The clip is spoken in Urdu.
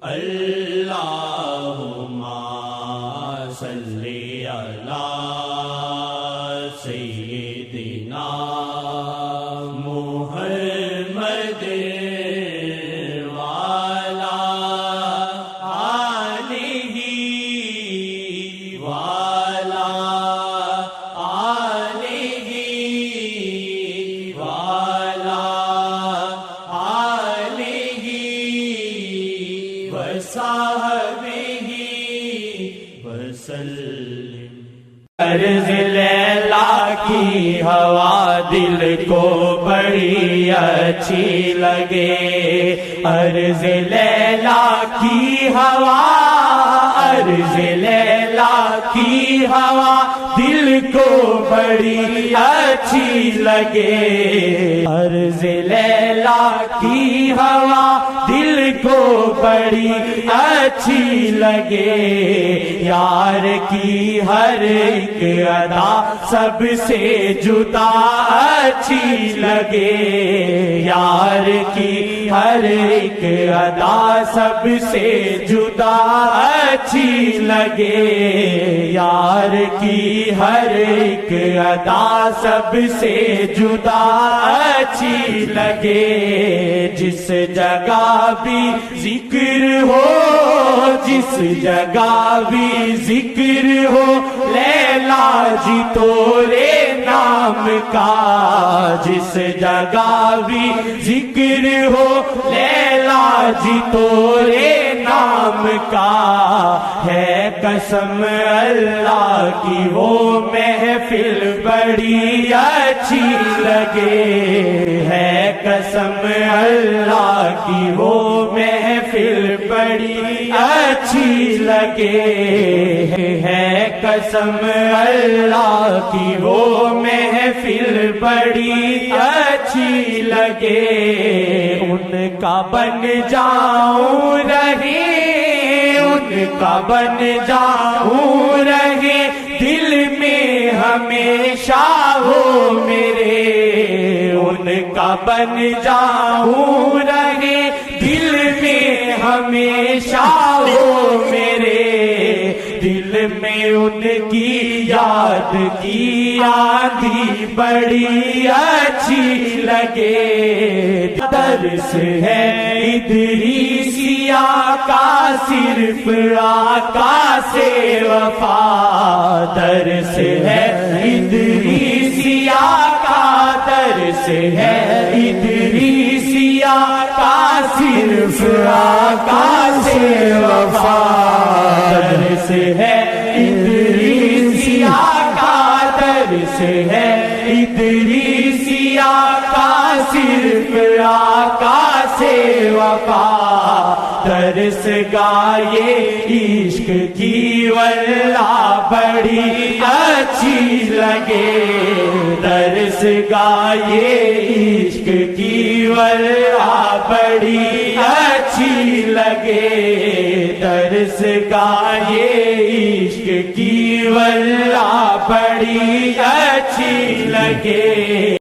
اللہم صلی علی سیدنا محمد وعلی آلہ وعلی آلہ وعلی آلہ وصحبہ وسلم۔ عرض لیلا کی ہوا دل کو بڑی اچھی لگے، عرض لیلا کی ہوا، عرض لیلا کی ہوا دل کو بڑی اچھی لگے، عرض لیلا کی ہوا دل کو بڑی اچھی لگے، یار کی ہر ایک ادا سب سے جدا اچھی لگے، یار کی ہر ایک ادا سب سے جدا اچھی لگے، یار کی ہر ایک ادا سب سے جدا اچھی لگے، جس جگہ بھی ذکر ہو، جس جگہ بھی ذکر ہو لیلا جی تورے نام کا، جس جگہ بھی ذکر ہو لیلا جی تورے نام کا، ہے قسم اللہ کی وہ محفل بڑی اچھی لگے، ہے قسم اللہ کی وہ محفل بڑی اچھی لگے، ہے قسم اللہ کی وہ محفل بڑی اچھی لگے، ان کا بن جاؤں رہے، ان کا بن جاؤں رہے دل میں ہمیشہ ہو میرے، ان کا بن جاؤں رہے دل میں ہمیشہ ہو میرے، دل میں ان کی یاد کی آندھی بڑی اچھی لگے، درس ہے ادریسیہ کا صرف آقا سے وفا، درس ہے ادریسیہ کا، درس ہے ادریسیہ کا صرف آقا سے وفا، درس ہے ادریسیہ کا، درس ہے ادریسیہ کا صرف آقا سے وفا، درس گائے عشق کی واللہ بڑی اچھی لگے، درس گائے عشق کی واللہ بڑی اچھی لگے، درس گائے عشق کی واللہ بڑی اچھی لگے۔